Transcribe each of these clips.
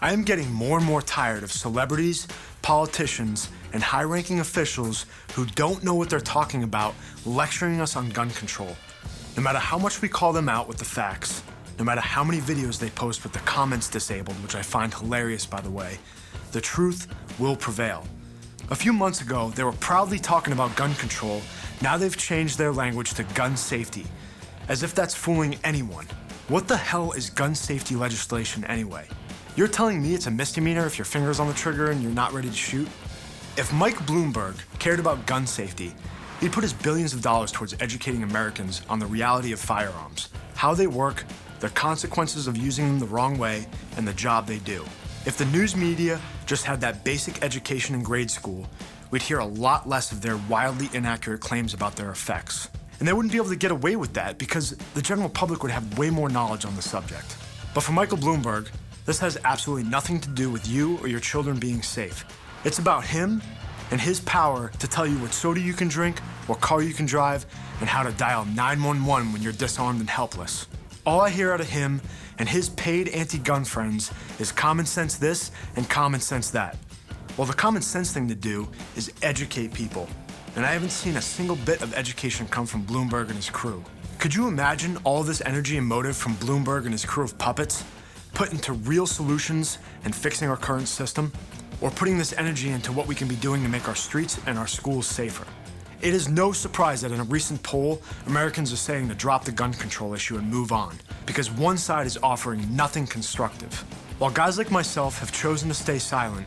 I am getting more and more tired of celebrities, politicians, and high-ranking officials who don't know what they're talking about lecturing us on gun control. No matter how much we call them out with the facts, no matter how many videos they post with the comments disabled, which I find hilarious by the way, the truth will prevail. A few months ago, they were proudly talking about gun control. Now they've changed their language to gun safety, as if that's fooling anyone. What the hell is gun safety legislation anyway? You're telling me it's a misdemeanor if your finger's on the trigger and you're not ready to shoot? If Mike Bloomberg cared about gun safety, he'd put his billions of dollars towards educating Americans on the reality of firearms, how they work, the consequences of using them the wrong way, and the job they do. If the news media just had that basic education in grade school, we'd hear a lot less of their wildly inaccurate claims about their effects. And they wouldn't be able to get away with that because the general public would have way more knowledge on the subject. But for Michael Bloomberg, this has absolutely nothing to do with you or your children being safe. It's about him and his power to tell you what soda you can drink, what car you can drive, and how to dial 911 when you're disarmed and helpless. All I hear out of him and his paid anti-gun friends is common sense this and common sense that. Well, the common sense thing to do is educate people. And I haven't seen a single bit of education come from Bloomberg and his crew. Could you imagine all this energy and motive from Bloomberg and his crew of puppets put into real solutions and fixing our current system? Or putting this energy into what we can be doing to make our streets and our schools safer? It is no surprise that in a recent poll, Americans are saying to drop the gun control issue and move on, because one side is offering nothing constructive. While guys like myself have chosen to stay silent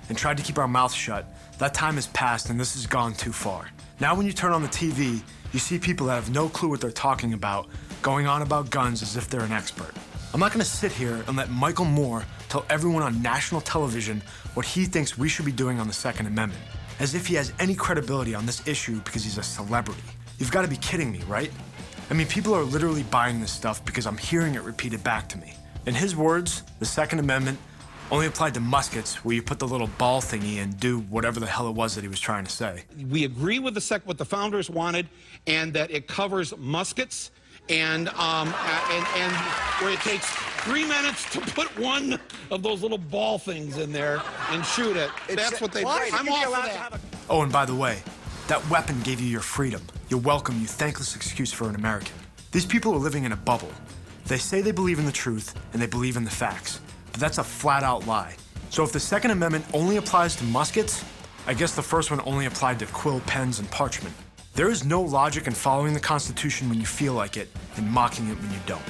and tried to keep our mouths shut, that time has passed and this has gone too far. Now when you turn on the TV, you see people that have no clue what they're talking about, going on about guns as if they're an expert. I'm not gonna sit here and let Michael Moore tell everyone on national television what he thinks we should be doing on the Second Amendment, as if he has any credibility on this issue because he's a celebrity. You've gotta be kidding me, right? I mean, people are literally buying this stuff because I'm hearing it repeated back to me. In his words, the Second Amendment only applied to muskets where you put the little ball thingy and do whatever the hell it was that he was trying to say. We agree with what the founders wanted, and that it covers muskets, and where it takes 3 minutes to put one of those little ball things in there and shoot it. That's what they. I'm all for that. Oh, and by the way, that weapon gave you your freedom. You're welcome, you thankless excuse for an American. These people are living in a bubble. They say they believe in the truth and they believe in the facts, but that's a flat-out lie. So if the Second Amendment only applies to muskets, I guess the first one only applied to quill pens and parchment. There is no logic in following the Constitution when you feel like it and mocking it when you don't.